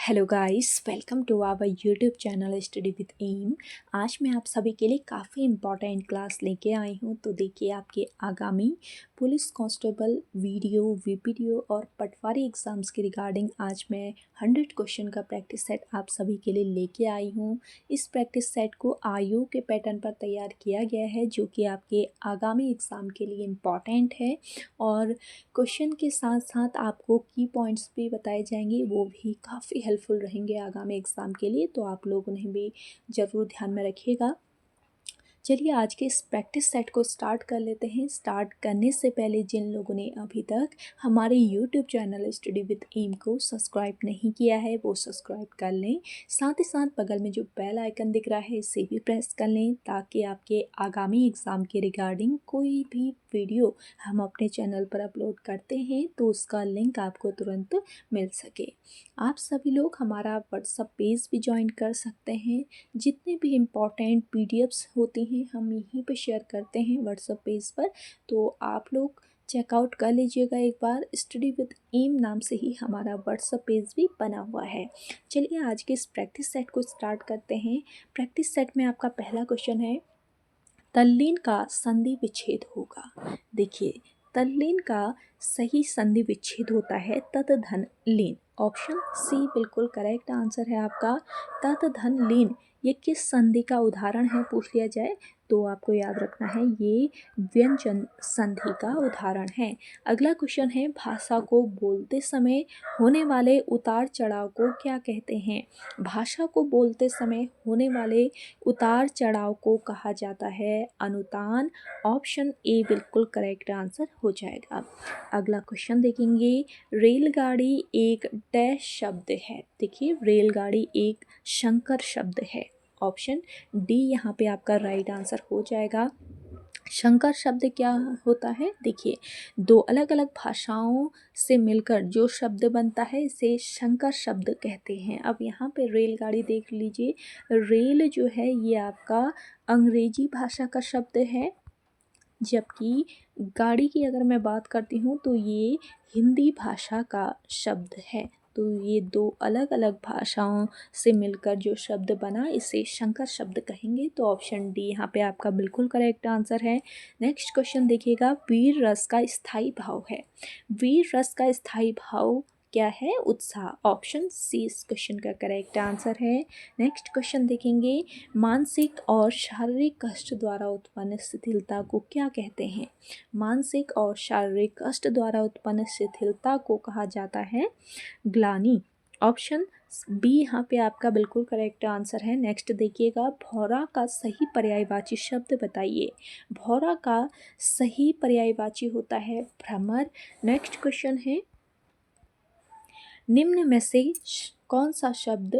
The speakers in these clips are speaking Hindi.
Hello guys, welcome to our YouTube channel study with M. आज मैं आप सभी के लिए काफ़ी इम्पॉर्टेंट क्लास लेके आई हूँ। तो देखिए, आपके आगामी पुलिस कांस्टेबल वीडियो वीपीडीओ और पटवारी एग्ज़ाम्स के रिगार्डिंग आज मैं 100 क्वेश्चन का प्रैक्टिस सेट आप सभी के लिए लेके आई हूँ। इस प्रैक्टिस सेट को आयोग के पैटर्न पर तैयार किया गया है, जो कि आपके आगामी एग्ज़ाम के लिए इम्पॉर्टेंट है। और क्वेश्चन के साथ साथ आपको की पॉइंट्स भी बताए जाएंगे, वो भी काफ़ी हेल्पफुल रहेंगे आगामी एग्ज़ाम के लिए। तो आप लोग उन्हें भी ज़रूर ध्यान में रखिएगा। चलिए आज के इस प्रैक्टिस सेट को स्टार्ट कर लेते हैं। स्टार्ट करने से पहले जिन लोगों ने अभी तक हमारे YouTube channel study with M को सब्सक्राइब नहीं किया है, वो सब्सक्राइब कर लें। साथ ही साथ बगल में जो बेल आइकन दिख रहा है, इसे भी प्रेस कर लें, ताकि आपके आगामी एग्ज़ाम के रिगार्डिंग कोई भी वीडियो हम अपने चैनल पर अपलोड करते हैं तो उसका लिंक आपको तुरंत मिल सके। आप सभी लोग हमारा व्हाट्सएप पेज भी ज्वाइन कर सकते हैं। जितने भी इम्पॉर्टेंट पीडीएफ्स होती हैं हम यहीं पे शेयर करते हैं व्हाट्सएप पेज पर, तो आप लोग चेकआउट कर लीजिएगा एक बार। स्टडी विद एम नाम से ही हमारा व्हाट्सएप पेज भी बना हुआ है। चलिए आज के इस प्रैक्टिस सेट को स्टार्ट करते हैं। प्रैक्टिस सेट में आपका पहला क्वेश्चन है, तल्लीन का संधि विच्छेद होगा। देखिए, तल्लीन का सही संधि विच्छेद होता है तत धन लीन। ऑप्शन सी बिल्कुल करेक्ट आंसर है आपका, तत धन लीन। ये किस संधि का उदाहरण है पूछ लिया जाए तो आपको याद रखना है, ये व्यंजन संधि का उदाहरण है। अगला क्वेश्चन है, भाषा को बोलते समय होने वाले उतार चढ़ाव को क्या कहते हैं? भाषा को बोलते समय होने वाले उतार चढ़ाव को कहा जाता है अनुतान। ऑप्शन ए बिल्कुल करेक्ट आंसर हो जाएगा। अगला क्वेश्चन देखेंगे, रेलगाड़ी एक डैश शब्द है। देखिए, रेलगाड़ी एक शंकर शब्द है। ऑप्शन डी यहाँ पे आपका राइट आंसर हो जाएगा। शंकर शब्द क्या होता है? देखिए, दो अलग अलग भाषाओं से मिलकर जो शब्द बनता है इसे शंकर शब्द कहते हैं। अब यहाँ पे रेलगाड़ी देख लीजिए, रेल जो है ये आपका अंग्रेजी भाषा का शब्द है, जबकि गाड़ी की अगर मैं बात करती हूँ तो ये हिंदी भाषा का शब्द है। तो ये दो अलग अलग भाषाओं से मिलकर जो शब्द बना इसे शंकर शब्द कहेंगे। तो ऑप्शन डी यहाँ पे आपका बिल्कुल करेक्ट आंसर है। नेक्स्ट क्वेश्चन देखिएगा, वीर रस का स्थायी भाव है। वीर रस का स्थायी भाव क्या है? उत्साह। ऑप्शन सी इस क्वेश्चन का करेक्ट आंसर है। नेक्स्ट क्वेश्चन देखेंगे, मानसिक और शारीरिक कष्ट द्वारा उत्पन्न शिथिलता को क्या कहते हैं? मानसिक और शारीरिक कष्ट द्वारा उत्पन्न शिथिलता को कहा जाता है ग्लानि। ऑप्शन बी यहाँ पे आपका बिल्कुल करेक्ट आंसर है। नेक्स्ट देखिएगा, भौरा का सही पर्यायवाची शब्द बताइए। भौरा का सही पर्यायवाची होता है भ्रमर। नेक्स्ट क्वेश्चन है, निम्न में से कौन सा शब्द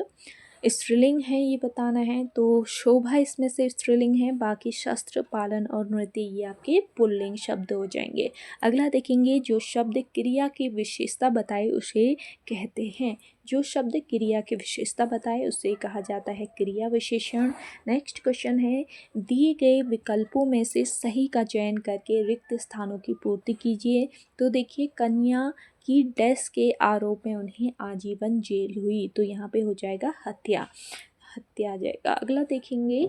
स्त्रीलिंग है ये बताना है। तो शोभा इसमें से स्त्रीलिंग है, बाकी शस्त्र, पालन और नृत्य ये आपके पुल्लिंग शब्द हो जाएंगे। अगला देखेंगे, जो शब्द क्रिया की विशेषता बताए उसे कहते हैं। जो शब्द क्रिया की विशेषता बताए उसे कहा जाता है क्रिया विशेषण। नेक्स्ट क्वेश्चन है, दिए गए विकल्पों में से सही का चयन करके रिक्त स्थानों की पूर्ति कीजिए। तो देखिए, कन्या की डैश के आरोप में उन्हें आजीवन जेल हुई, तो यहाँ पे हो जाएगा हत्या, हत्या आ जाएगा। अगला देखेंगे,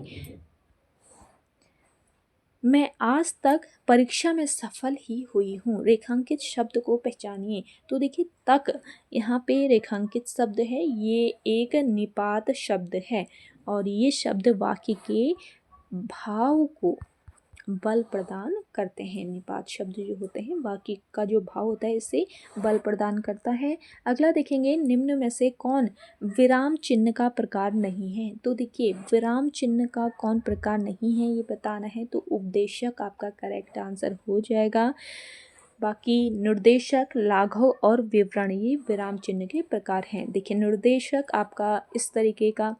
मैं आज तक परीक्षा में सफल ही हुई हूँ। रेखांकित शब्द को पहचानिए। तो देखिए, तक यहाँ पे रेखांकित शब्द है, ये एक निपात शब्द है और ये शब्द वाक्य के भाव को बल प्रदान करते हैं। निपात शब्द जो होते हैं वाक्य का जो भाव होता है इसे बल प्रदान करता है। अगला देखेंगे, निम्न में से कौन विराम चिन्ह का प्रकार नहीं है? तो देखिए, विराम चिन्ह का कौन प्रकार नहीं है ये बताना है, तो उपदेशक आपका करेक्ट आंसर हो जाएगा। बाकी निर्देशक, लाघव और विवरण ये विराम चिन्ह के प्रकार हैं। देखिए, निर्देशक आपका इस तरीके का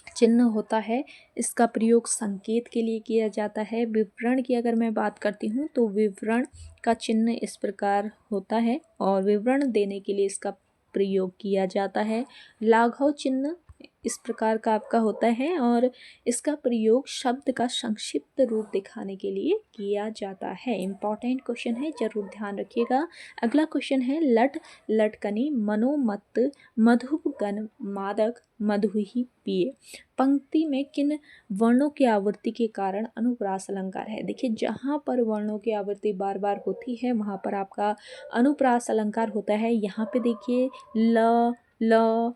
चिन्ह होता है, इसका प्रयोग संकेत के लिए किया जाता है। विवरण की अगर मैं बात करती हूँ तो विवरण का चिन्ह इस प्रकार होता है और विवरण देने के लिए इसका प्रयोग किया जाता है। लाघव चिन्ह इस प्रकार का आपका होता है और इसका प्रयोग शब्द का संक्षिप्त रूप दिखाने के लिए किया जाता है। इम्पॉर्टेंट क्वेश्चन है, जरूर ध्यान रखिएगा। अगला क्वेश्चन है लट लटकनी मनोमत मधुप गण मादक मधुही पिए। पंक्ति में किन वर्णों की आवृत्ति के कारण अनुप्रास अलंकार है। देखिए जहाँ पर वर्णों की आवृत्ति बार बार होती है वहाँ पर आपका अनुप्रास अलंकार होता है। यहाँ पे देखिए ल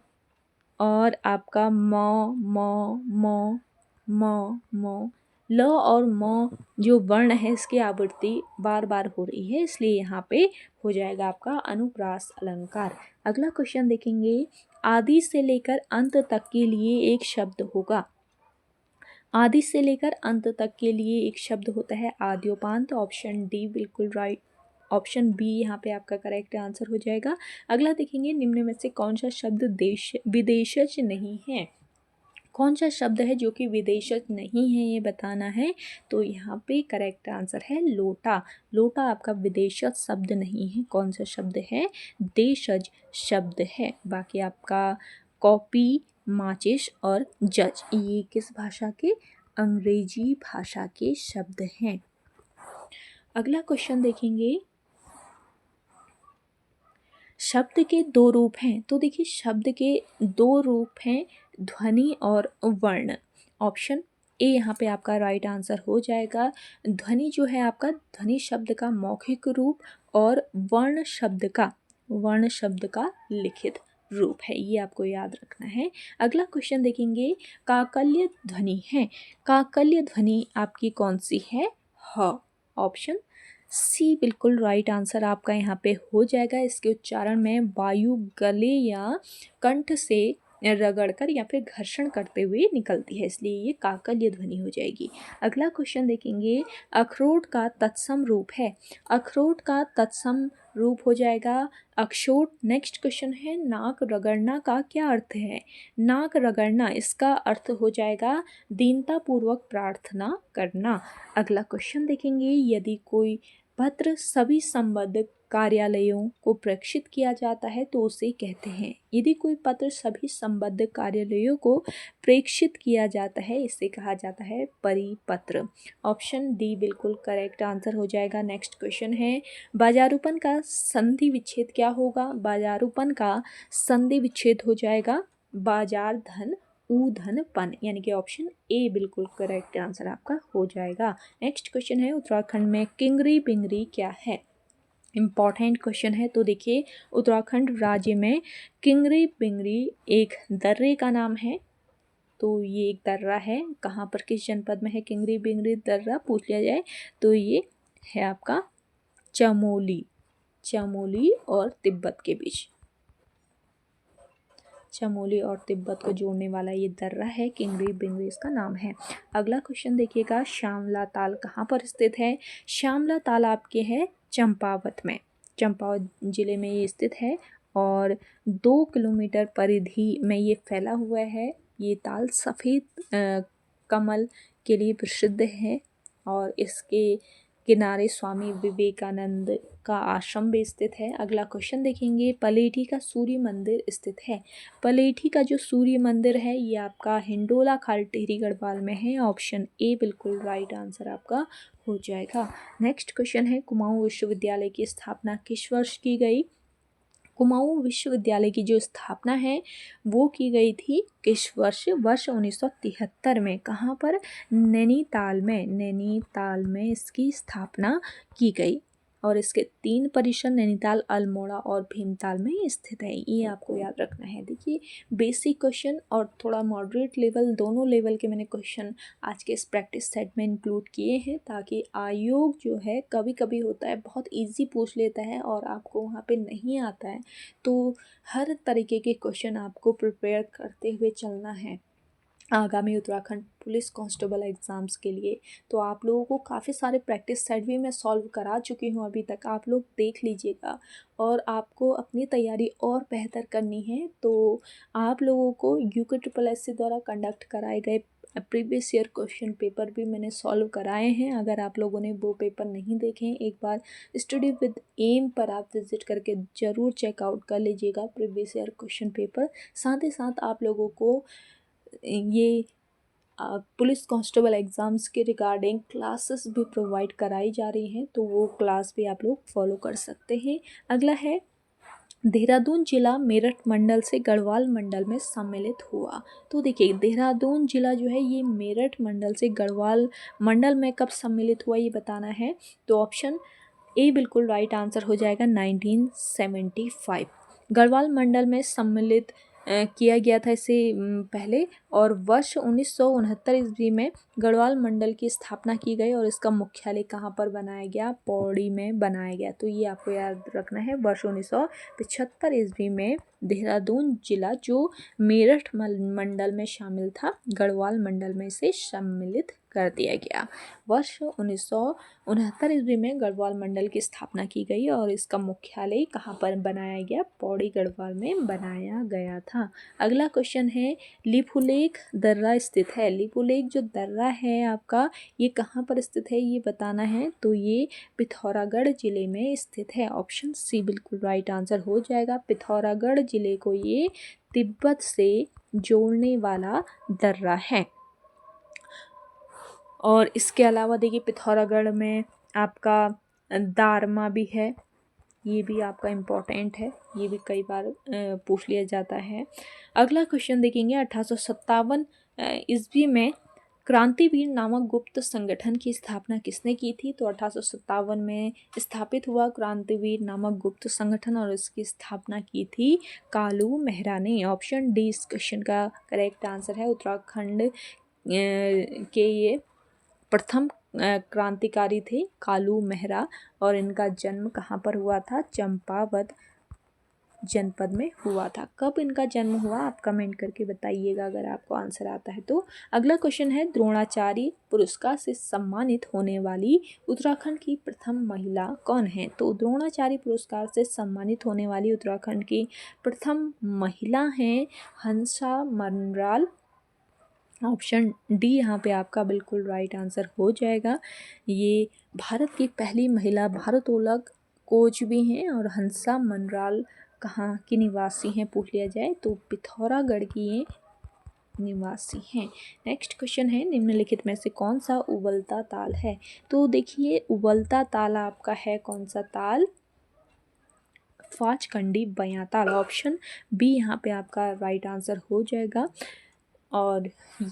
और आपका म ल और म जो वर्ण है इसकी आवृत्ति बार बार हो रही है, इसलिए यहाँ पे हो जाएगा आपका अनुप्रास अलंकार। अगला क्वेश्चन देखेंगे, आदि से लेकर अंत तक के लिए एक शब्द होगा। आदि से लेकर अंत तक के लिए एक शब्द होता है आद्योपांत। ऑप्शन डी बिल्कुल राइट, ऑप्शन बी यहाँ पे आपका करेक्ट आंसर हो जाएगा। अगला देखेंगे, निम्न में से कौन सा शब्द विदेशज नहीं है। कौन सा शब्द है जो कि विदेशज नहीं है ये बताना है। तो यहाँ पे करेक्ट आंसर है लोटा। लोटा आपका विदेशज शब्द नहीं है। कौन सा शब्द है, देशज शब्द है। बाकी आपका कॉपी, माचिस और जज ये किस भाषा के, अंग्रेजी भाषा के शब्द हैं। अगला क्वेश्चन देखेंगे, शब्द के दो रूप हैं। तो देखिए शब्द के दो रूप हैं, ध्वनि और वर्ण। ऑप्शन ए यहाँ पे आपका राइट आंसर हो जाएगा। ध्वनि जो है आपका ध्वनि शब्द का मौखिक रूप और वर्ण शब्द का लिखित रूप है, ये आपको याद रखना है। अगला क्वेश्चन देखेंगे, काकल्य ध्वनि है। काकल्य ध्वनि आपकी कौन सी है, ह। ऑप्शन सी बिल्कुल राइट आंसर आपका यहाँ पे हो जाएगा। इसके उच्चारण में वायु गले या कंठ से रगड़कर या फिर घर्षण करते हुए निकलती है, इसलिए ये काकल्य ध्वनि हो जाएगी। अगला क्वेश्चन देखेंगे, अखरोट का तत्सम रूप है। अखरोट का तत्सम रूप हो जाएगा अक्षोट। नेक्स्ट क्वेश्चन है, नाक रगड़ना का क्या अर्थ है। नाक रगड़ना इसका अर्थ हो जाएगा दीनतापूर्वक प्रार्थना करना। अगला क्वेश्चन देखेंगे, यदि कोई पत्र सभी संबद्ध कार्यालयों को प्रेषित किया जाता है तो उसे कहते हैं। यदि कोई पत्र सभी संबद्ध कार्यालयों को प्रेषित किया जाता है इसे कहा जाता है परिपत्र। ऑप्शन डी बिल्कुल करेक्ट आंसर हो जाएगा। नेक्स्ट क्वेश्चन है, बाजारूपन का संधि विच्छेद क्या होगा। बाजारूपन का संधि विच्छेद हो जाएगा बाजार धन ऊधन पन, यानी कि ऑप्शन ए बिल्कुल करेक्ट आंसर आपका हो जाएगा। नेक्स्ट क्वेश्चन है, उत्तराखंड में किंगरी बिंगरी क्या है। इम्पॉर्टेंट क्वेश्चन है। तो देखिए उत्तराखंड राज्य में किंगरी बिंगरी एक दर्रे का नाम है। तो ये एक दर्रा है, कहाँ पर किस जनपद में है किंगरी बिंगरी दर्रा पूछ लिया जाए तो ये है आपका चमोली और तिब्बत के बीच, चमोली और तिब्बत को जोड़ने वाला ये दर्रा है, किंगरी बिंगरी इसका नाम है। अगला क्वेश्चन देखिएगा, श्यामला ताल कहाँ पर स्थित है। श्यामला ताल आपके है चंपावत में, चंपावत जिले में ये स्थित है और 2 किलोमीटर परिधि में ये फैला हुआ है। ये ताल सफ़ेद कमल के लिए प्रसिद्ध है और इसके किनारे स्वामी विवेकानंद का आश्रम भी स्थित है। अगला क्वेश्चन देखेंगे, पलेठी का सूर्य मंदिर स्थित है। पलेठी का जो सूर्य मंदिर है ये आपका हिंडोला खाल टिहरी गढ़वाल में है। ऑप्शन ए बिल्कुल राइट आंसर आपका हो जाएगा। नेक्स्ट क्वेश्चन है, कुमाऊं विश्वविद्यालय की स्थापना किस वर्ष की गई। कुमाऊं विश्वविद्यालय की जो स्थापना है वो की गई थी किस वर्ष, वर्ष 1973 में। कहाँ पर, नैनीताल में इसकी स्थापना की गई और इसके 3 परिसर नैनीताल, अल्मोड़ा और भीमताल में स्थित है, ये आपको याद रखना है। देखिए बेसिक क्वेश्चन और थोड़ा मॉडरेट लेवल, दोनों लेवल के मैंने क्वेश्चन आज के इस प्रैक्टिस सेट में इंक्लूड किए हैं ताकि आयोग जो है कभी कभी होता है बहुत इजी पूछ लेता है और आपको वहाँ पे नहीं आता है, तो हर तरीके के क्वेश्चन आपको प्रिपेयर करते हुए चलना है आगामी उत्तराखंड पुलिस कांस्टेबल एग्ज़ाम्स के लिए। तो आप लोगों को काफ़ी सारे प्रैक्टिस सेट भी मैं सॉल्व करा चुकी हूँ अभी तक, आप लोग देख लीजिएगा। और आपको अपनी तैयारी और बेहतर करनी है तो आप लोगों को UKSSC द्वारा कंडक्ट कराए गए प्रीवियस ईयर क्वेश्चन पेपर भी मैंने सॉल्व कराए हैं। अगर आप लोगों ने वो पेपर नहीं देखे हैं, एक बार स्टडी विद एम पर आप विज़िट करके ज़रूर चेकआउट कर लीजिएगा प्रीवियस ईयर क्वेश्चन पेपर। साथ ही साथ आप लोगों को ये पुलिस कांस्टेबल एग्ज़ाम्स के रिगार्डिंग क्लासेस भी प्रोवाइड कराई जा रही हैं, तो वो क्लास भी आप लोग फॉलो कर सकते हैं। अगला है देहरादून जिला मेरठ मंडल से गढ़वाल मंडल में सम्मिलित हुआ। तो देखिए देहरादून जिला जो है ये मेरठ मंडल से गढ़वाल मंडल में कब सम्मिलित हुआ ये बताना है। तो ऑप्शन ए बिल्कुल राइट आंसर हो जाएगा 1975। गढ़वाल मंडल में सम्मिलित किया गया था इसे पहले, और वर्ष 1969 ईस्वी में गढ़वाल मंडल की स्थापना की गई और इसका मुख्यालय कहाँ पर बनाया गया, पौड़ी में बनाया गया। तो ये आपको याद रखना है, वर्ष 1975 ईस्वी में देहरादून जिला जो मेरठ मंडल में शामिल था, गढ़वाल मंडल में इसे सम्मिलित कर दिया गया। वर्ष 1969 ईस्वी में गढ़वाल मंडल की स्थापना की गई और इसका मुख्यालय कहाँ पर बनाया गया, पौड़ी गढ़वाल में बनाया गया था। अगला क्वेश्चन है लिपुलेख दर्रा स्थित है। लिपुलेख जो दर्रा है आपका ये कहाँ पर स्थित है ये बताना है। तो ये पिथौरागढ़ जिले में स्थित है। ऑप्शन सी बिल्कुल राइट आंसर हो जाएगा। पिथौरागढ़ जिले को ये तिब्बत से जोड़ने वाला दर्रा है। और इसके अलावा देखिए पिथौरागढ़ में आपका दारमा भी है, ये भी आपका इम्पोर्टेंट है, ये भी कई बार पूछ लिया जाता है। अगला क्वेश्चन देखेंगे 1857 ईस्वी में क्रांतिवीर नामक गुप्त संगठन की स्थापना किसने की थी। तो 1857 में स्थापित हुआ क्रांतिवीर नामक गुप्त संगठन और इसकी स्थापना की थी कालू मेहरा ने। ऑप्शन डी इस क्वेश्चन का करेक्ट आंसर है। उत्तराखंड के ये प्रथम क्रांतिकारी थे कालू मेहरा और इनका जन्म कहाँ पर हुआ था, चंपावत जनपद में हुआ था। कब इनका जन्म हुआ आप कमेंट करके बताइएगा अगर आपको आंसर आता है तो। अगला क्वेश्चन है द्रोणाचार्य पुरस्कार से सम्मानित होने वाली उत्तराखंड की प्रथम महिला कौन है। तो द्रोणाचार्य पुरस्कार से सम्मानित होने वाली उत्तराखंड की प्रथम महिला हैं हंसा मनराल। ऑप्शन डी यहाँ पे आपका बिल्कुल राइट आंसर हो जाएगा। ये भारत की पहली महिला भारोत्तोलक कोच भी हैं और हंसा मनराल कहाँ की निवासी हैं पूछ लिया जाए तो पिथौरागढ़ की ये निवासी हैं। नेक्स्ट क्वेश्चन है निम्नलिखित में से कौन सा उबलता ताल है। तो देखिए उबलता ताल आपका है कौन सा ताल, फाचकंडी बयां ताल। ऑप्शन बी यहाँ पे आपका राइट आंसर हो जाएगा। और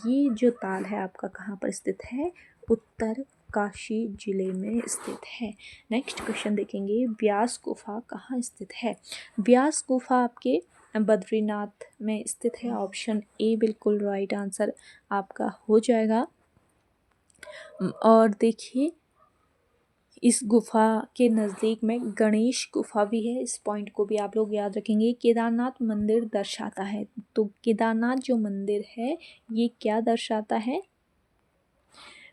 ये जो ताल है आपका कहाँ पर स्थित है, उत्तरकाशी जिले में स्थित है। नेक्स्ट क्वेश्चन देखेंगे व्यास गुफा कहाँ स्थित है। व्यास गुफा आपके बद्रीनाथ में स्थित है। ऑप्शन ए बिल्कुल राइट आंसर आपका हो जाएगा। और देखिए इस गुफा के नज़दीक में गणेश गुफा भी है, इस पॉइंट को भी आप लोग याद रखेंगे। केदारनाथ मंदिर दर्शाता है, तो केदारनाथ जो मंदिर है ये क्या दर्शाता है,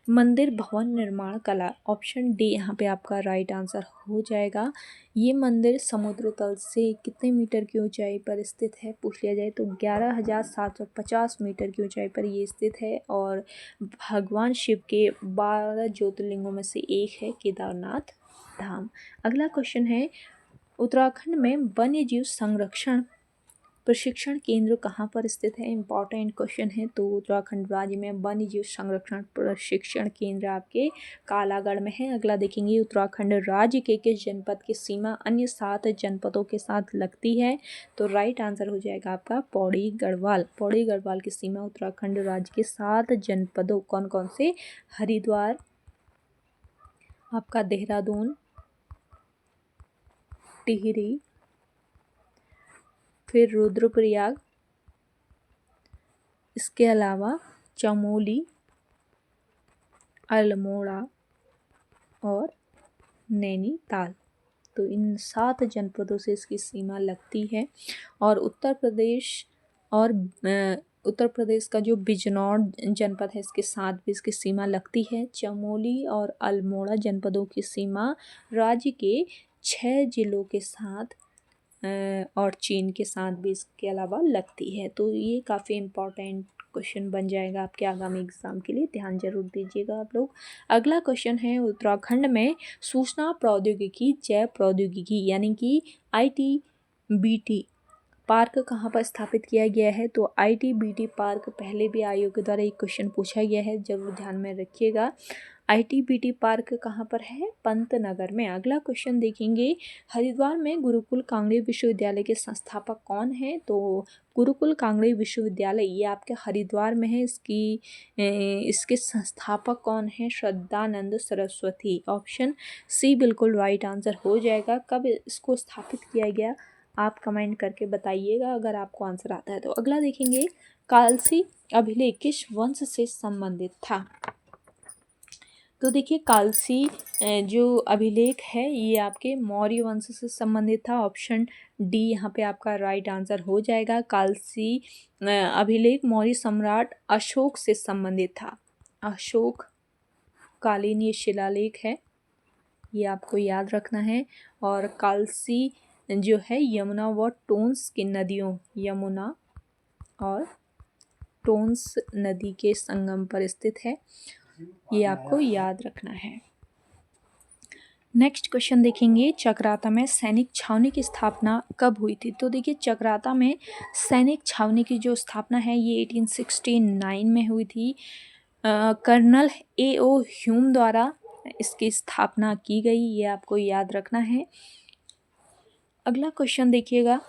मंदिर भवन निर्माण कला। ऑप्शन डी यहाँ पे आपका राइट आंसर हो जाएगा। ये मंदिर समुद्र तल से कितने मीटर की ऊंचाई पर स्थित है पूछ लिया जाए तो 11,750 मीटर की ऊंचाई पर ये स्थित है और भगवान शिव के 12 ज्योतिर्लिंगों में से एक है केदारनाथ धाम। अगला क्वेश्चन है उत्तराखंड में वन्य जीव संरक्षण प्रशिक्षण केंद्र कहाँ पर स्थित है। इम्पॉर्टेंट क्वेश्चन है। तो उत्तराखंड राज्य में वन्य जीव संरक्षण प्रशिक्षण केंद्र आपके कालागढ़ में है। अगला देखेंगे उत्तराखंड राज्य के किस जनपद की सीमा अन्य 7 जनपदों के साथ लगती है। तो राइट आंसर हो जाएगा आपका पौड़ी गढ़वाल। पौड़ी गढ़वाल की सीमा उत्तराखंड राज्य के 7 जनपदों कौन कौन से, हरिद्वार, आपका देहरादून, टिहरी, फिर रुद्रप्रयाग, इसके अलावा चमोली, अल्मोड़ा और नैनीताल। तो इन 7 जनपदों से इसकी सीमा लगती है। और उत्तर प्रदेश का जो बिजनौर जनपद है इसके साथ भी इसकी सीमा लगती है। चमोली और अल्मोड़ा जनपदों की सीमा राज्य के 6 जिलों के साथ और चीन के साथ भी इसके अलावा लगती है। तो ये काफ़ी इम्पॉर्टेंट क्वेश्चन बन जाएगा आपके आगामी एग्ज़ाम के लिए, ध्यान जरूर दीजिएगा आप लोग। अगला क्वेश्चन है उत्तराखंड में सूचना प्रौद्योगिकी जैव प्रौद्योगिकी यानी कि ITBT पार्क कहाँ पर स्थापित किया गया है? तो ITBT पार्क, पहले भी आयोग के द्वारा एक क्वेश्चन पूछा गया है, जरूर ध्यान में रखिएगा। ITBT पार्क कहाँ पर है? पंतनगर में। अगला क्वेश्चन देखेंगे, हरिद्वार में गुरुकुल कांगड़ी विश्वविद्यालय के संस्थापक कौन है? तो गुरुकुल कांगड़ी विश्वविद्यालय ये आपके हरिद्वार में है। इसके संस्थापक कौन है? श्रद्धानंद सरस्वती। ऑप्शन सी बिल्कुल राइट आंसर हो जाएगा। कब इसको स्थापित किया गया आप कमेंट करके बताइएगा अगर आपको आंसर आता है तो। अगला देखेंगे, कालसी अभिलेख किस वंश से संबंधित था? तो देखिए, कालसी जो अभिलेख है ये आपके मौर्य वंश से संबंधित था। ऑप्शन डी यहाँ पे आपका राइट आंसर हो जाएगा। कालसी अभिलेख मौर्य सम्राट अशोक से संबंधित था। अशोक कालीन ये शिलालेख है, ये आपको याद रखना है। और कालसी जो है यमुना व टोंस की नदियों, यमुना और टोंस नदी के संगम पर स्थित है, ये आपको याद रखना है। नेक्स्ट क्वेश्चन देखेंगे, चक्राता में सैनिक छावनी की स्थापना कब हुई थी? तो देखिए, चक्राता में सैनिक छावनी की जो स्थापना है ये 1869 में हुई थी। Colonel A.O. ह्यूम द्वारा इसकी स्थापना की गई, ये आपको याद रखना है। अगला क्वेश्चन देखिएगा,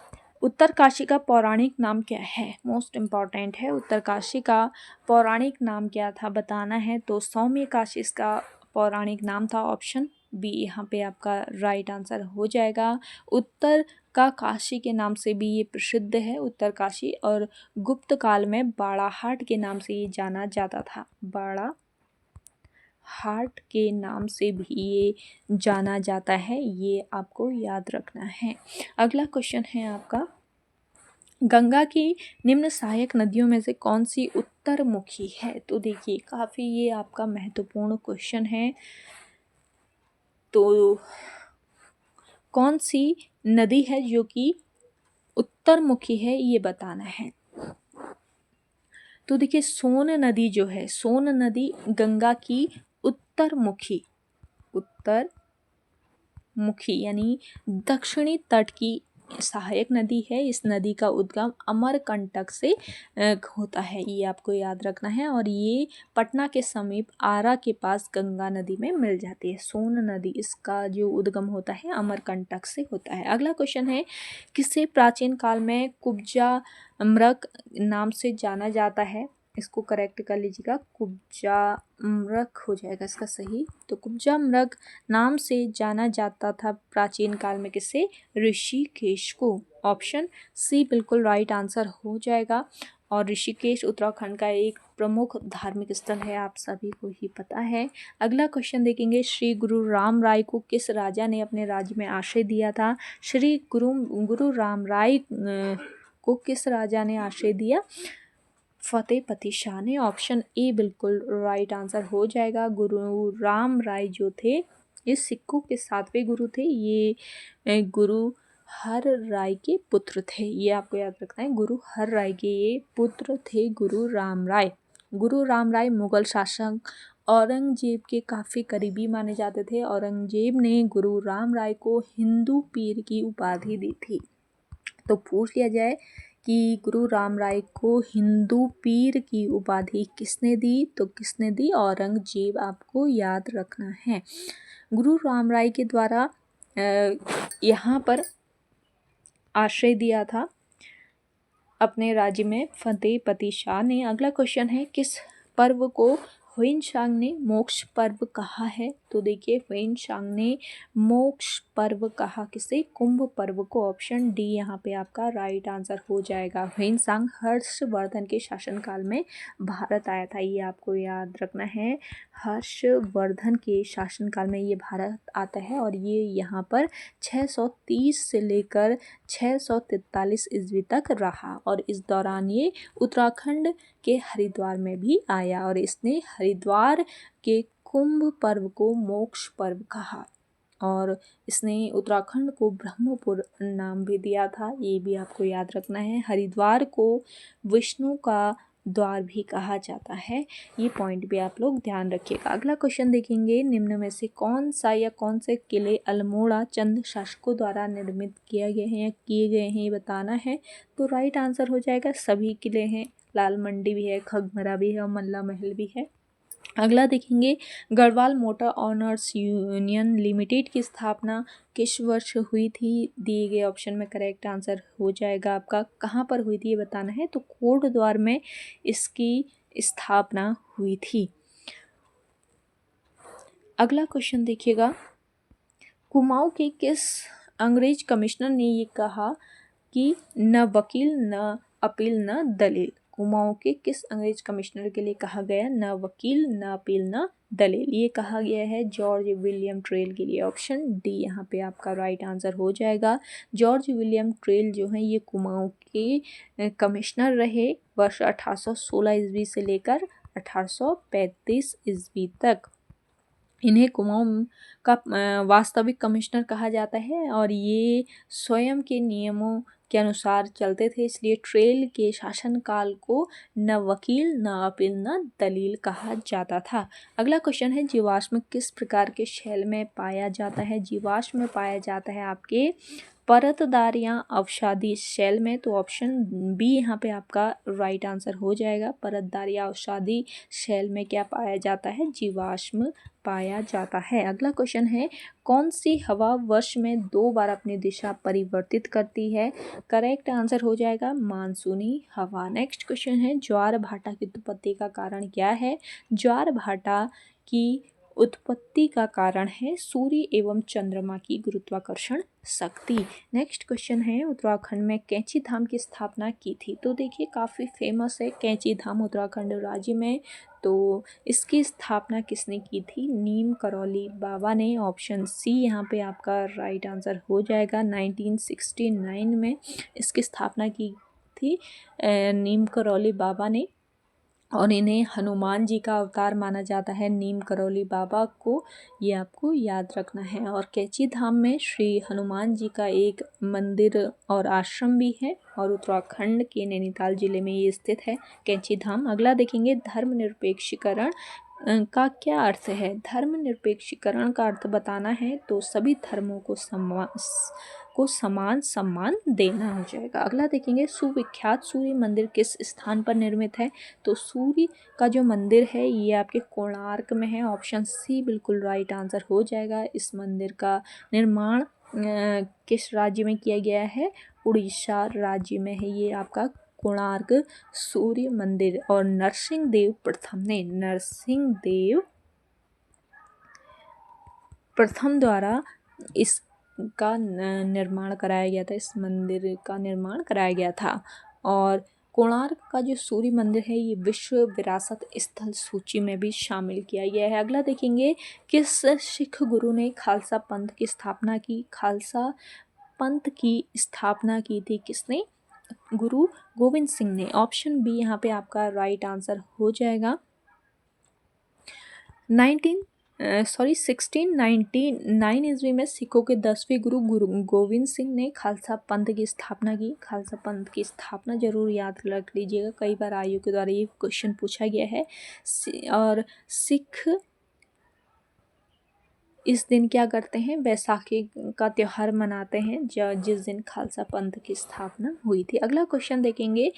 उत्तरकाशी का पौराणिक नाम क्या है? मोस्ट इम्पॉर्टेंट है, उत्तरकाशी का पौराणिक नाम क्या था बताना है। तो सौम्य काशी इसका पौराणिक नाम था। ऑप्शन बी यहाँ पे आपका राइट आंसर हो जाएगा। उत्तर का काशी के नाम से भी ये प्रसिद्ध है उत्तरकाशी, और गुप्त काल में बाड़ाहाट के नाम से ये जाना जाता था। बाड़ा हाट के नाम से भी ये जाना जाता है, ये आपको याद रखना है। अगला क्वेश्चन है आपका, गंगा की निम्न सहायक नदियों में से कौन सी उत्तरमुखी है? तो देखिए, काफ़ी ये आपका महत्वपूर्ण क्वेश्चन है। तो कौन सी नदी है जो कि उत्तरमुखी है, ये बताना है। तो देखिए, सोन नदी जो है, सोन नदी गंगा की उत्तरमुखी यानी दक्षिणी तट की सहायक नदी है। इस नदी का उद्गम अमरकंटक से होता है, ये आपको याद रखना है। और ये पटना के समीप आरा के पास गंगा नदी में मिल जाती है। सोन नदी, इसका जो उद्गम होता है अमरकंटक से होता है। अगला क्वेश्चन है, किसे प्राचीन काल में कुब्जा मृग नाम से जाना जाता है? इसको करेक्ट कर लीजिएगा, कुब्जा मृग हो जाएगा इसका सही। तो कुब्जा मृग नाम से जाना जाता था प्राचीन काल में किसे? ऋषिकेश को। ऑप्शन सी बिल्कुल राइट आंसर हो जाएगा। और ऋषिकेश उत्तराखंड का एक प्रमुख धार्मिक स्थल है, आप सभी को ही पता है। अगला क्वेश्चन देखेंगे, श्री गुरु राम राय को किस राजा ने अपने राज्य में आश्रय दिया था? श्री गुरु राम राय को किस राजा ने आश्रय दिया? फतेहपति शाह ने। ऑप्शन ए बिल्कुल राइट आंसर हो जाएगा। गुरु राम राय जो थे ये सिखों के 7वें गुरु थे। ये गुरु हर राय के पुत्र थे, ये आपको याद रखना है। गुरु हर राय के ये पुत्र थे गुरु राम राय। गुरु राम राय मुगल शासक औरंगजेब के काफ़ी करीबी माने जाते थे। औरंगजेब ने गुरु राम राय को हिंदू पीर की उपाधि दी थी। तो पूछ लिया जाए कि गुरु राम राय को हिंदू पीर की उपाधि किसने दी? तो किसने दी? औरंगजेब, आपको याद रखना है। गुरु राम राय के द्वारा यहाँ पर आश्रय दिया था अपने राज्य में फतेहपति शाह ने। अगला क्वेश्चन है, किस पर्व को ह्वेनसांग ने मोक्ष पर्व कहा है? तो देखिए, ह्वेनसांग ने मोक्ष पर्व कहा किसे? कुंभ पर्व को। ऑप्शन डी यहाँ पे आपका राइट आंसर हो जाएगा। ह्वेनसांग हर्षवर्धन के शासनकाल में भारत आया था, ये आपको याद रखना है। हर्षवर्धन के शासनकाल में ये भारत आता है और ये यहाँ पर 630 से लेकर 643 ईस्वी तक रहा, और इस दौरान ये उत्तराखंड के हरिद्वार में भी आया, और इसने हरिद्वार के कुंभ पर्व को मोक्ष पर्व कहा, और इसने उत्तराखंड को ब्रह्मपुर नाम भी दिया था, ये भी आपको याद रखना है। हरिद्वार को विष्णु का द्वार भी कहा जाता है। ये पॉइंट भी आप लोग ध्यान रखिएगा। अगला क्वेश्चन देखेंगे, निम्न में से कौन सा या कौन से किले अल्मोड़ा चंद शासकों द्वारा निर्मित किए गए हैं या किए गए हैं, ये बताना है। तो राइट आंसर हो जाएगा सभी किले हैं। लाल मंडी भी है, खगमरा भी है और मल्ला महल भी है। अगला देखेंगे, Garhwal motor honours union limited की स्थापना किस वर्ष हुई थी? दिए गए ऑप्शन में करेक्ट आंसर हो जाएगा आपका कहाँ पर हुई थी ये बताना है। तो कोटद्वार में इसकी स्थापना हुई थी। अगला क्वेश्चन देखिएगा, कुमाऊं के किस अंग्रेज कमिश्नर ने ये कहा कि न वकील न अपील न दलील? कुमाऊं के किस अंग्रेज कमिश्नर के लिए कहा गया न वकील न अपील न दलील? ये कहा गया है जॉर्ज विलियम ट्रेल के लिए। ऑप्शन डी यहाँ पे आपका राइट आंसर हो जाएगा। जॉर्ज विलियम ट्रेल जो है ये कुमाऊं के कमिश्नर रहे वर्ष 1816 ईस्वी से लेकर 1835 ईस्वी तक। इन्हें कुमाऊं का वास्तविक कमिश्नर कहा जाता है और ये स्वयं के नियमों के अनुसार चलते थे, इसलिए ट्रेल के शासनकाल को न वकील न अपील न दलील कहा जाता था। अगला क्वेश्चन है, जीवाश्म किस प्रकार के शैल में पाया जाता है? जीवाश्म में पाया जाता है आपके परतदार या अवसादी शैल में। तो ऑप्शन बी यहाँ पे आपका राइट आंसर हो जाएगा। परतदार या अवसादी शैल में क्या पाया जाता है? जीवाश्म पाया जाता है। अगला क्वेश्चन है, कौन सी हवा वर्ष में 2 बार अपनी दिशा परिवर्तित करती है? करेक्ट आंसर हो जाएगा मानसूनी हवा। नेक्स्ट क्वेश्चन है, ज्वार भाटा की उत्पत्ति का कारण क्या है? ज्वार भाटा की उत्पत्ति का कारण है सूर्य एवं चंद्रमा की गुरुत्वाकर्षण शक्ति। नेक्स्ट क्वेश्चन है, उत्तराखंड में कैंची धाम की स्थापना की थी? तो देखिए काफ़ी फेमस है कैंची धाम उत्तराखंड राज्य में। तो इसकी स्थापना किसने की थी? नीम करौली बाबा ने। ऑप्शन सी यहाँ पे आपका राइट आंसर हो जाएगा। 1969 में इसकी स्थापना की थी नीम करौली बाबा ने, और इन्हें हनुमान जी का अवतार माना जाता है नीम करौली बाबा को, ये आपको याद रखना है। और कैंची धाम में श्री हनुमान जी का एक मंदिर और आश्रम भी है और उत्तराखंड के नैनीताल जिले में ये स्थित है कैंची धाम। अगला देखेंगे, धर्मनिरपेक्षीकरण का क्या अर्थ है? धर्मनिरपेक्षीकरण का अर्थ बताना है तो सभी धर्मों को समान सम्मान देना हो जाएगा। अगला देखेंगे, सुविख्यात सूर्य मंदिर किस स्थान पर निर्मित है? तो सूर्य का जो मंदिर है ये आपके कोणार्क में है। ऑप्शन सी बिल्कुल राइट आंसर हो जाएगा। इस मंदिर का निर्माण किस राज्य में किया गया है? उड़ीसा राज्य में है ये आपका कोणार्क सूर्य मंदिर। और नरसिंहदेव प्रथम द्वारा इसका निर्माण कराया गया था, इस मंदिर का निर्माण कराया गया था। और कोणार्क का जो सूर्य मंदिर है ये विश्व विरासत स्थल सूची में भी शामिल किया गया है। अगला देखेंगे, किस सिख गुरु ने खालसा पंथ की स्थापना की? खालसा पंथ की स्थापना की थी किसने? गुरु गोविंद सिंह ने। ऑप्शन बी यहाँ पे आपका राइट आंसर हो जाएगा। 1699 ईस्वी में सिखों के 10वें गुरु गोविंद सिंह ने खालसा पंथ की स्थापना की। खालसा पंथ की स्थापना जरूर याद रख लीजिएगा, कई बार आयोग के द्वारा ये क्वेश्चन पूछा गया है। और सिख इस दिन क्या करते हैं? बैसाखी का त्यौहार मनाते हैं जिस दिन खालसा पंथ की स्थापना हुई थी। अगला क्वेश्चन देखेंगे,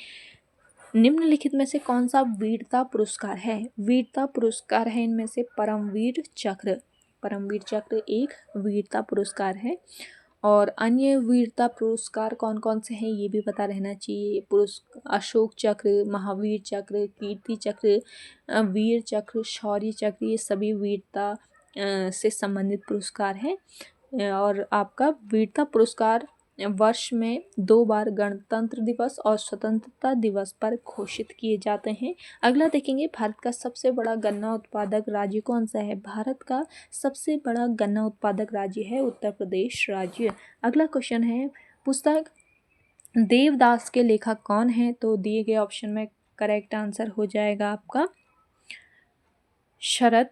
निम्नलिखित में से कौन सा वीरता पुरस्कार है? वीरता पुरस्कार है इनमें से परमवीर चक्र। परमवीर चक्र एक वीरता पुरस्कार है। और अन्य वीरता पुरस्कार कौन कौन से हैं ये भी पता रहना चाहिए। अशोक चक्र, महावीर चक्र, कीर्ति चक्र, वीर चक्र, शौर्य चक्र, ये सभी वीरता से संबंधित पुरस्कार हैं। और आपका वीरता पुरस्कार वर्ष में 2 बार गणतंत्र दिवस और स्वतंत्रता दिवस पर घोषित किए जाते हैं। अगला देखेंगे, भारत का सबसे बड़ा गन्ना उत्पादक राज्य कौन सा है? भारत का सबसे बड़ा गन्ना उत्पादक राज्य है उत्तर प्रदेश राज्य। अगला क्वेश्चन है, पुस्तक देवदास के लेखक कौन है? तो दिए गए ऑप्शन में करेक्ट आंसर हो जाएगा आपका शरद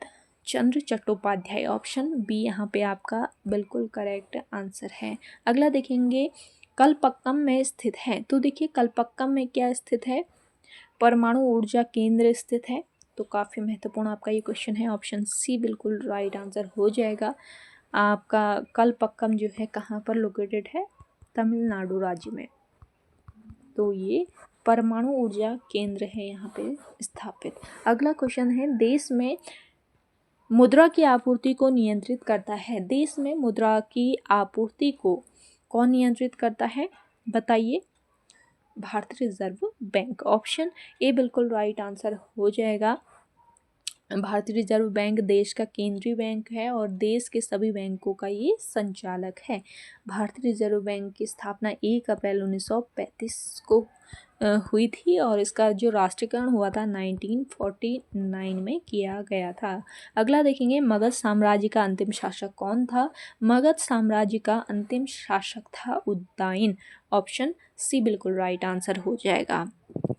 चंद्र चट्टोपाध्याय। ऑप्शन बी यहाँ पे आपका बिल्कुल करेक्ट आंसर है। अगला देखेंगे, कलपक्कम में स्थित है। तो देखिए कलपक्कम में क्या स्थित है? परमाणु ऊर्जा केंद्र स्थित है? तो काफ़ी महत्वपूर्ण आपका ये क्वेश्चन है। ऑप्शन सी बिल्कुल राइट आंसर हो जाएगा। आपका कलपक्कम जो है कहाँ पर लोकेटेड है? तमिलनाडु राज्य में। तो ये परमाणु ऊर्जा केंद्र है यहाँ पे स्थापित। अगला क्वेश्चन है, देश में मुद्रा की आपूर्ति को नियंत्रित करता है? देश में मुद्रा की आपूर्ति को कौन नियंत्रित करता है? बताइए। भारतीय रिजर्व बैंक। ऑप्शन ए बिल्कुल राइट आंसर हो जाएगा। भारतीय रिजर्व बैंक देश का केंद्रीय बैंक है और देश के सभी बैंकों का ये संचालक है। भारतीय रिजर्व बैंक की स्थापना 1 अप्रैल 1935 को हुई थी और इसका जो राष्ट्रीयकरण हुआ था 1949 में किया गया था। अगला देखेंगे, मगध साम्राज्य का अंतिम शासक कौन था? मगध साम्राज्य का अंतिम शासक था उदयन। ऑप्शन सी बिल्कुल राइट आंसर हो जाएगा।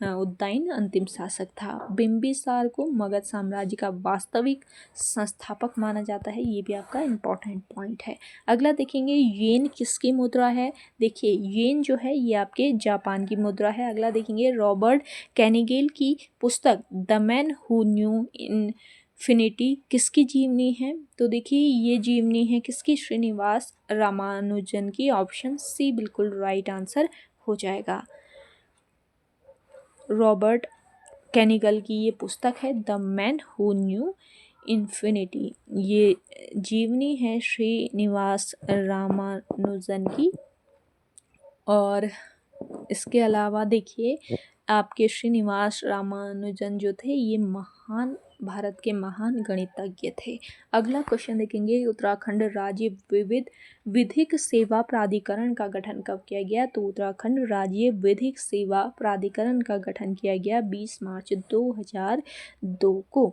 उदयन अंतिम शासक था। बिंबिसार को मगध साम्राज्य का वास्तविक संस्थापक माना जाता है। ये भी आपका इम्पोर्टेंट पॉइंट है। अगला देखेंगे, येन किसकी मुद्रा है? देखिए, येन जो है ये आपके जापान की मुद्रा है। अगला देखेंगे, रॉबर्ट कैनिगेल की पुस्तक the man who knew infinity किसकी जीवनी है? तो देखिए, ये जीवनी है किसकी? श्रीनिवास रामानुजन की। ऑप्शन सी बिल्कुल राइट आंसर हो जाएगा। रॉबर्ट कैनिगल की ये पुस्तक है the man who knew infinity. ये जीवनी है श्रीनिवास रामानुजन की। और इसके अलावा देखिए, आपके श्रीनिवास रामानुजन जो थे ये भारत के महान गणितज्ञ थे। अगला क्वेश्चन देखेंगे, उत्तराखंड राज्य विधिक सेवा प्राधिकरण का गठन कब किया गया? तो उत्तराखंड राज्य विधिक सेवा प्राधिकरण का गठन किया गया 20 मार्च 2002 को।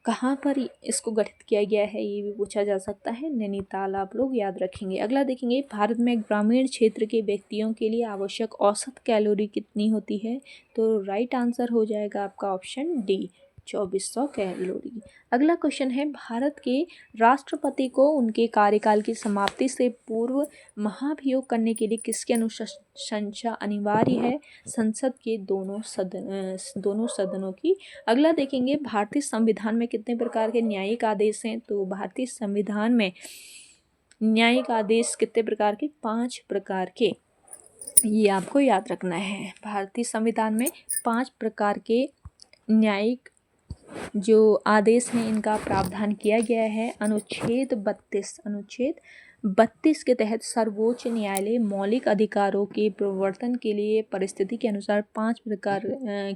कहाँ पर इसको गठित किया गया है ये भी पूछा जा सकता है। नैनीताल आप लोग याद रखेंगे। अगला देखेंगे, भारत में ग्रामीण क्षेत्र के व्यक्तियों के लिए आवश्यक औसत कैलोरी कितनी होती है? तो राइट आंसर हो जाएगा आपका ऑप्शन डी, 2400 कैलोरी। अगला क्वेश्चन है, भारत के राष्ट्रपति को उनके कार्यकाल की समाप्ति से पूर्व महाभियोग करने के लिए किसकी अनुशंसा अनिवार्य है? संसद के दोनों सदनों की। अगला देखेंगे, भारतीय संविधान में कितने प्रकार के न्यायिक आदेश हैं? तो भारतीय संविधान में न्यायिक आदेश कितने प्रकार के? 5 प्रकार के। ये आपको याद रखना है। भारतीय संविधान में 5 प्रकार के न्यायिक जो आदेश हैं इनका प्रावधान किया गया है। अनुच्छेद 32 के तहत सर्वोच्च न्यायालय मौलिक अधिकारों के प्रवर्तन के लिए परिस्थिति के अनुसार 5 प्रकार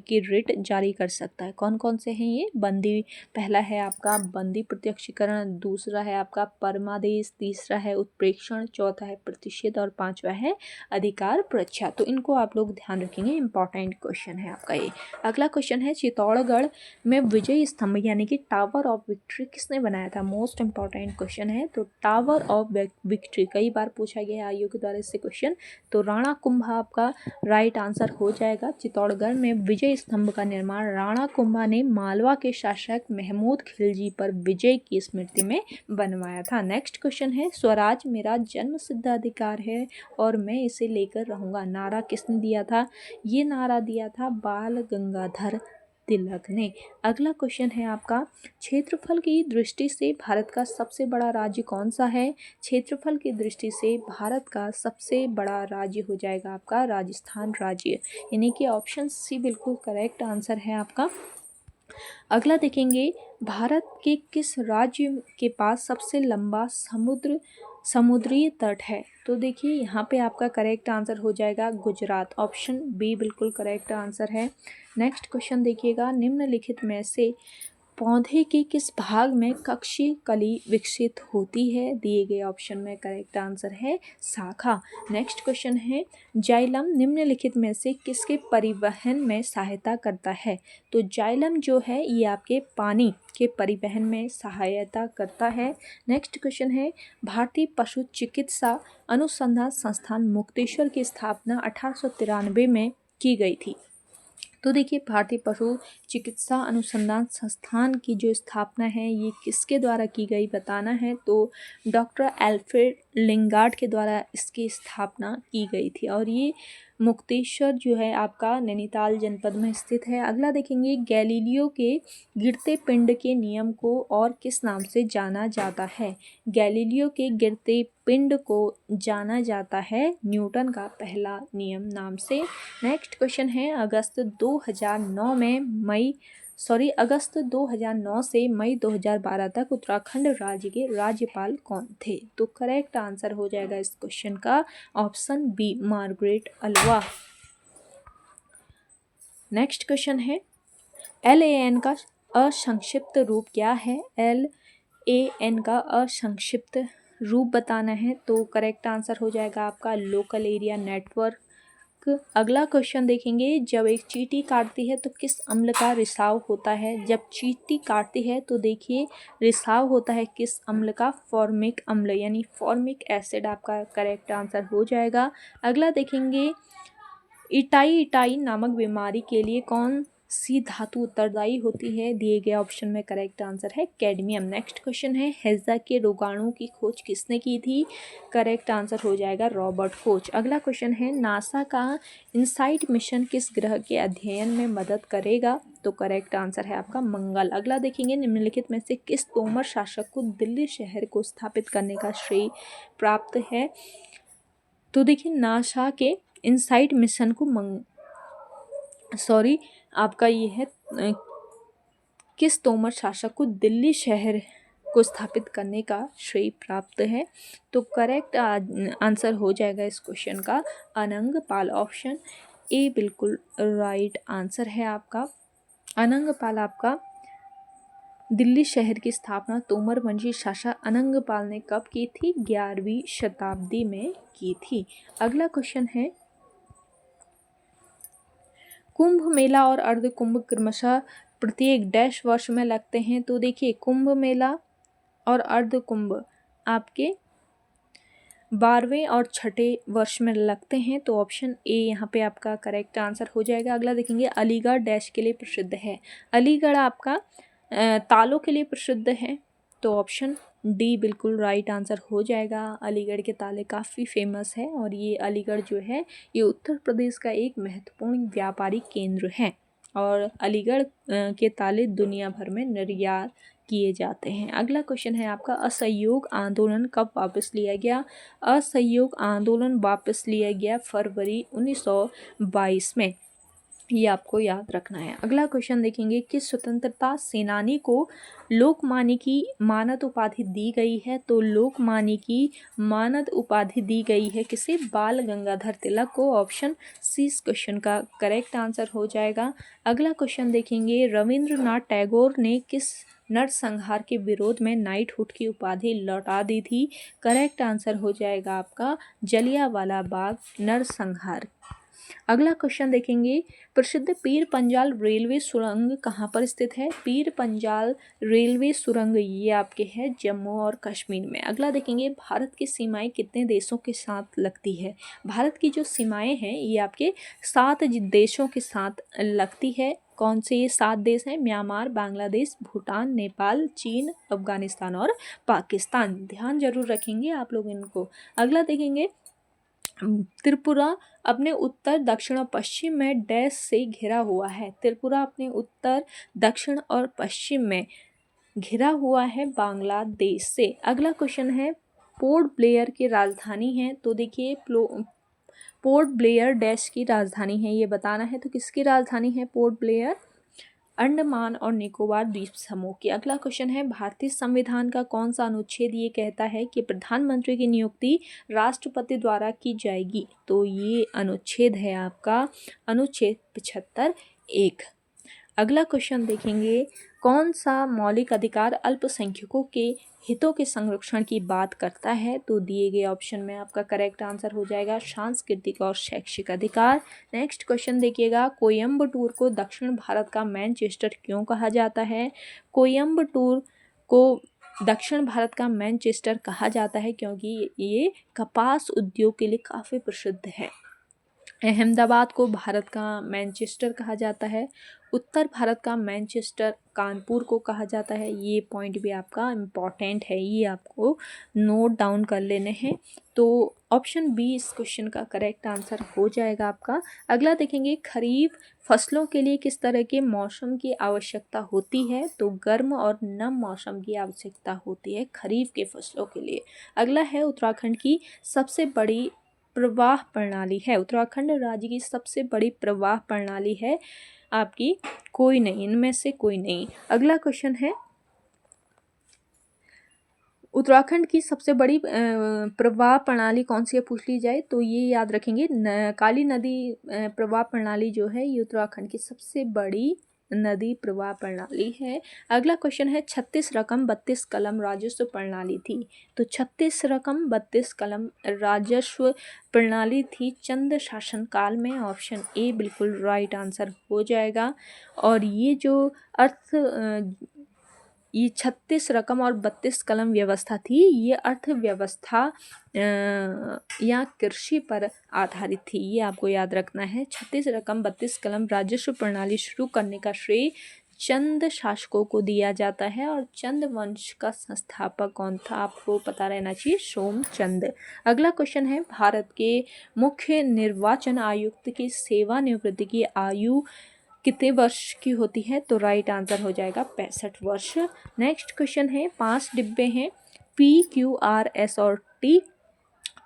की रिट जारी कर सकता है। कौन कौन से हैं ये? बंदी, पहला है आपका बंदी प्रत्यक्षीकरण, दूसरा है आपका परमादेश, तीसरा है उत्प्रेक्षण, चौथा है प्रतिषेध और 5वां है अधिकार परीक्षा। तो इनको आप लोग ध्यान रखेंगे, इंपॉर्टेंट क्वेश्चन है आपका ये। अगला क्वेश्चन है, चित्तौड़गढ़ में विजय स्तंभ यानी कि टावर ऑफ विक्ट्री किसने बनाया था? मोस्ट इंपॉर्टेंट क्वेश्चन है। तो टावर ऑफ विक्ट्री कई बार पूछा गया आयोग के द्वारा इससे क्वेश्चन। तो राणा कुंभा आपका राइट आंसर हो जाएगा। चित्तौड़गढ़ में विजय स्तंभ का निर्माण राणा कुंभा ने मालवा के शासक महमूद खिलजी पर विजय की स्मृति में बनवाया था। नेक्स्ट क्वेश्चन है, स्वराज मेरा जन्म सिद्ध अधिकार है और मैं इसे लेकर रहूंगा नारा किसने दिया था? ये नारा दिया था बाल गंगाधर तिलक ने। अगला क्वेश्चन है आपका, क्षेत्रफल की दृष्टि से भारत का सबसे बड़ा राज्य कौन सा है? क्षेत्रफल की दृष्टि से भारत का सबसे बड़ा राज्य हो जाएगा आपका राजस्थान राज्य, यानी कि ऑप्शन सी बिल्कुल करेक्ट आंसर है आपका। अगला देखेंगे, भारत के किस राज्य के पास सबसे लंबा समुद्री तट है? तो देखिए, यहाँ पे आपका करेक्ट आंसर हो जाएगा गुजरात। ऑप्शन बी बिल्कुल करेक्ट आंसर है। नेक्स्ट क्वेश्चन देखिएगा, निम्नलिखित में से पौधे के किस भाग में कक्षीय कली विकसित होती है? दिए गए ऑप्शन में करेक्ट आंसर है शाखा। नेक्स्ट क्वेश्चन है, जाइलम निम्नलिखित में से किसके परिवहन में सहायता करता है? तो जाइलम जो है ये आपके पानी के परिवहन में सहायता करता है। नेक्स्ट क्वेश्चन है, भारतीय पशु चिकित्सा अनुसंधान संस्थान मुक्तेश्वर की स्थापना 1893 में की गई थी। तो देखिए भारतीय पशु चिकित्सा अनुसंधान संस्थान की जो स्थापना है ये किसके द्वारा की गई बताना है, तो डॉक्टर एल्फ्रेड लिंगार्ड के द्वारा इसकी स्थापना की गई थी और ये मुक्तेश्वर जो है आपका नैनीताल जनपद में स्थित है। अगला देखेंगे गैलीलियो के गिरते पिंड के नियम को और किस नाम से जाना जाता है। गैलीलियो के गिरते पिंड को जाना जाता है न्यूटन का पहला नियम नाम से। नेक्स्ट क्वेश्चन है अगस्त 2009 से मई 2012 तक उत्तराखंड राज्य के राज्यपाल कौन थे। तो करेक्ट आंसर हो जाएगा इस क्वेश्चन का option B Margaret Alva. Next question है LAN का असंक्षिप्त रूप क्या है। LAN का असंक्षिप्त रूप बताना है, तो करेक्ट आंसर हो जाएगा आपका लोकल एरिया नेटवर्क। अगला क्वेश्चन देखेंगे जब एक चींटी काटती है तो किस अम्ल का रिसाव होता है। जब चींटी काटती है तो देखिए रिसाव होता है किस अम्ल का, फॉर्मिक अम्ल यानी फॉर्मिक एसिड आपका करेक्ट आंसर हो जाएगा। अगला देखेंगे इटाई नामक बीमारी के लिए कौन सी धातु उत्तरदायी होती है। दिए गए ऑप्शन में करेक्ट आंसर है कैडमियम। नेक्स्ट क्वेश्चन है हैजा के रोगाणु की खोज किसने की थी। करेक्ट आंसर हो जाएगा रॉबर्ट कोच। अगला क्वेश्चन है नासा का इनसाइट मिशन किस ग्रह के अध्ययन में मदद करेगा। तो करेक्ट आंसर है आपका मंगल। अगला देखेंगे निम्नलिखित में से किस तोमर शासक को दिल्ली शहर को स्थापित करने का श्रेय प्राप्त है। तो देखिए नासा के इनसाइट मिशन को आपका ये है किस तोमर शासक को दिल्ली शहर को स्थापित करने का श्रेय प्राप्त है। तो करेक्ट आंसर हो जाएगा इस क्वेश्चन का अनंग पाल। ऑप्शन ए बिल्कुल राइट आंसर है आपका। अनंग पाल आपका दिल्ली शहर की स्थापना तोमर वंशी शासक अनंग पाल ने कब की थी। 11वीं शताब्दी में की थी। अगला क्वेश्चन है कुंभ मेला और अर्ध कुंभ क्रमशः प्रत्येक डैश वर्ष में लगते हैं। तो देखिए कुंभ मेला और अर्ध कुंभ आपके 12वें और 6ठे वर्ष में लगते हैं। तो ऑप्शन ए यहाँ पे आपका करेक्ट आंसर हो जाएगा। अगला देखेंगे अलीगढ़ डैश के लिए प्रसिद्ध है। अलीगढ़ आपका तालों के लिए प्रसिद्ध है। तो ऑप्शन डी बिल्कुल राइट आंसर हो जाएगा। अलीगढ़ के ताले काफ़ी फेमस है और ये अलीगढ़ जो है ये उत्तर प्रदेश का एक महत्वपूर्ण व्यापारिक केंद्र है और अलीगढ़ के ताले दुनिया भर में निर्यात किए जाते हैं। अगला क्वेश्चन है आपका असहयोग आंदोलन कब वापस लिया गया। असहयोग आंदोलन वापस लिया गया फरवरी 1922 में, ये आपको याद रखना है। अगला क्वेश्चन देखेंगे किस स्वतंत्रता सेनानी को लोकमान्य की मानद उपाधि दी गई है। तो लोकमान्य की मानद उपाधि दी गई है किसे, बाल गंगाधर तिलक को। ऑप्शन सी इस क्वेश्चन का करेक्ट आंसर हो जाएगा। अगला क्वेश्चन देखेंगे रविंद्रनाथ टैगोर ने किस नरसंहार के विरोध में नाइटहुड की उपाधि लौटा दी थी। करेक्ट आंसर हो जाएगा आपका जलियांवाला बाग नरसंहार। अगला क्वेश्चन देखेंगे प्रसिद्ध पीर पंजाल रेलवे सुरंग कहाँ पर स्थित है। पीर पंजाल रेलवे सुरंग ये आपके है जम्मू और कश्मीर में। अगला देखेंगे भारत की सीमाएं कितने देशों के साथ लगती है। भारत की जो सीमाएं हैं ये आपके 7 देशों के साथ लगती है। कौन से ये 7 देश हैं, म्यांमार, बांग्लादेश, भूटान, नेपाल, चीन, अफगानिस्तान और पाकिस्तान। ध्यान जरूर रखेंगे आप लोग इनको। अगला देखेंगे त्रिपुरा अपने उत्तर दक्षिण और पश्चिम में डैश से घिरा हुआ है। त्रिपुरा अपने उत्तर दक्षिण और पश्चिम में घिरा हुआ है बांग्लादेश से। अगला क्वेश्चन है पोर्ट ब्लेयर की राजधानी है। तो देखिए पोर्ट ब्लेयर डैश की राजधानी है ये बताना है। तो किसकी राजधानी है पोर्ट ब्लेयर, अंडमान और निकोबार द्वीप समूह की। अगला क्वेश्चन है भारतीय संविधान का कौन सा अनुच्छेद ये कहता है कि प्रधानमंत्री की नियुक्ति राष्ट्रपति द्वारा की जाएगी। तो ये अनुच्छेद है आपका अनुच्छेद 75(1). अगला क्वेश्चन देखेंगे कौन सा मौलिक अधिकार अल्पसंख्यकों के हितों के संरक्षण की बात करता है। तो दिए गए ऑप्शन में आपका करेक्ट आंसर हो जाएगा सांस्कृतिक और शैक्षिक अधिकार। नेक्स्ट क्वेश्चन देखिएगा कोयम्बटूर को दक्षिण भारत का मैनचेस्टर क्यों कहा जाता है। कोयम्बटूर को दक्षिण भारत का मैनचेस्टर कहा जाता है क्योंकि ये कपास उद्योग के लिए काफ़ी प्रसिद्ध है। अहमदाबाद को भारत का मैनचेस्टर कहा जाता है। उत्तर भारत का मैनचेस्टर कानपुर को कहा जाता है। ये पॉइंट भी आपका इम्पॉर्टेंट है, ये आपको नोट डाउन कर लेने हैं। तो ऑप्शन बी इस क्वेश्चन का करेक्ट आंसर हो जाएगा आपका। अगला देखेंगे, खरीफ फसलों के लिए किस तरह के मौसम की आवश्यकता होती है? तो गर्म और नम मौसम की आवश्यकता होती है खरीफ के फसलों के लिए। अगला है, उत्तराखंड की सबसे बड़ी प्रवाह प्रणाली है। उत्तराखंड राज्य की सबसे बड़ी प्रवाह प्रणाली है आपकी कोई नहीं, इनमें से कोई नहीं। अगला क्वेश्चन है, उत्तराखंड की सबसे बड़ी प्रवाह प्रणाली कौन सी है पूछ ली जाए तो ये याद रखेंगे, काली नदी प्रवाह प्रणाली जो है ये उत्तराखंड की सबसे बड़ी नदी प्रवाह प्रणाली है। अगला क्वेश्चन है, 36 रकम 32 कलम राजस्व प्रणाली थी। तो 36 रकम 32 कलम राजस्व प्रणाली थी चंद शासनकाल में। ऑप्शन ए बिल्कुल राइट आंसर हो जाएगा। और ये जो ये 36 रकम और 32 कलम व्यवस्था थी, ये अर्थव्यवस्था या कृषि पर आधारित थी, ये आपको याद रखना है। 36 रकम 32 कलम राजस्व प्रणाली शुरू करने का श्रेय चंद शासकों को दिया जाता है। और चंद वंश का संस्थापक कौन था आपको पता रहना चाहिए, सोमचंद। अगला क्वेश्चन है, भारत के मुख्य निर्वाचन आयुक्त की सेवानिवृत्ति की आयु कितने वर्ष की होती है? तो राइट आंसर हो जाएगा 65 वर्ष। नेक्स्ट क्वेश्चन है, 5 डिब्बे हैं PQRS और T,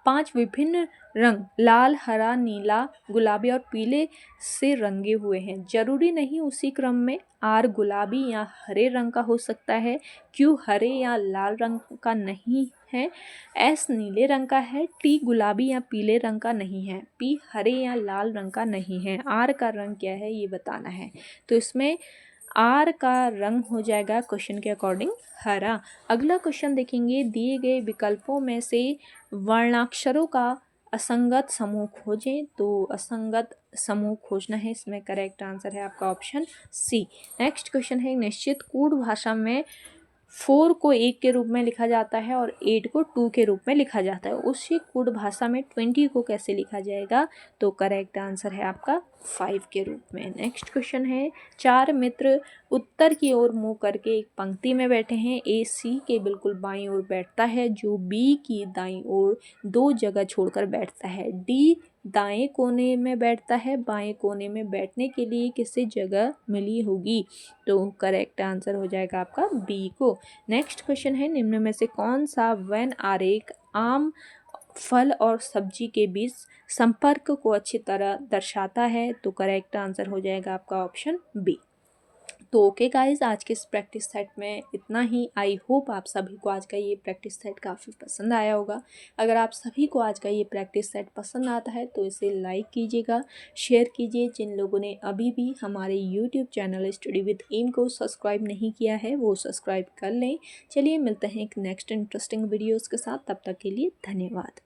5 विभिन्न रंग लाल, हरा, नीला, गुलाबी और पीले से रंगे हुए हैं। जरूरी नहीं उसी क्रम में। R गुलाबी या हरे रंग का हो सकता है, Q हरे या लाल रंग का नहीं है, S नीले रंग का है, T गुलाबी या पीले रंग का नहीं है, P हरे या लाल रंग का नहीं है। R का रंग क्या है ये बताना है। तो इसमें R का रंग हो जाएगा क्वेश्चन के अकॉर्डिंग हरा। अगला क्वेश्चन देखेंगे, दिए गए विकल्पों में से वर्णाक्षरों का असंगत समूह खोजें। तो असंगत समूह खोजना है, इसमें करेक्ट आंसर है आपका ऑप्शन सी। नेक्स्ट क्वेश्चन है, निश्चित कूट भाषा में 4 को 1 के रूप में लिखा जाता है और 8 को 2 के रूप में लिखा जाता है। उसी कूट भाषा में 20 को कैसे लिखा जाएगा? तो करेक्ट आंसर है आपका 5 के रूप में। नेक्स्ट क्वेश्चन है, 4 मित्र उत्तर की ओर मुंह करके एक पंक्ति में बैठे हैं। ए सी के बिल्कुल बाईं ओर बैठता है, जो बी की दाईं ओर 2 जगह छोड़कर बैठता है। डी दाएं कोने में बैठता है, बाएं कोने में बैठने के लिए किसे जगह मिली होगी? तो करेक्ट आंसर हो जाएगा आपका बी को। नेक्स्ट क्वेश्चन है, निम्न में से कौन सा वेन आरेख आम फल और सब्जी के बीच संपर्क को अच्छी तरह दर्शाता है? तो करेक्ट आंसर हो जाएगा आपका ऑप्शन बी। तो ओके गाइज, आज के इस प्रैक्टिस सेट में इतना ही। आई होप आप सभी को आज का ये प्रैक्टिस सेट काफ़ी पसंद आया होगा। अगर आप सभी को आज का ये प्रैक्टिस सेट पसंद आता है तो इसे लाइक कीजिएगा, शेयर कीजिए। जिन लोगों ने अभी भी हमारे YouTube channel study with M को सब्सक्राइब नहीं किया है वो सब्सक्राइब कर लें। चलिए मिलते हैं एक नेक्स्ट इंटरेस्टिंग वीडियोज़ के साथ, तब तक के लिए धन्यवाद।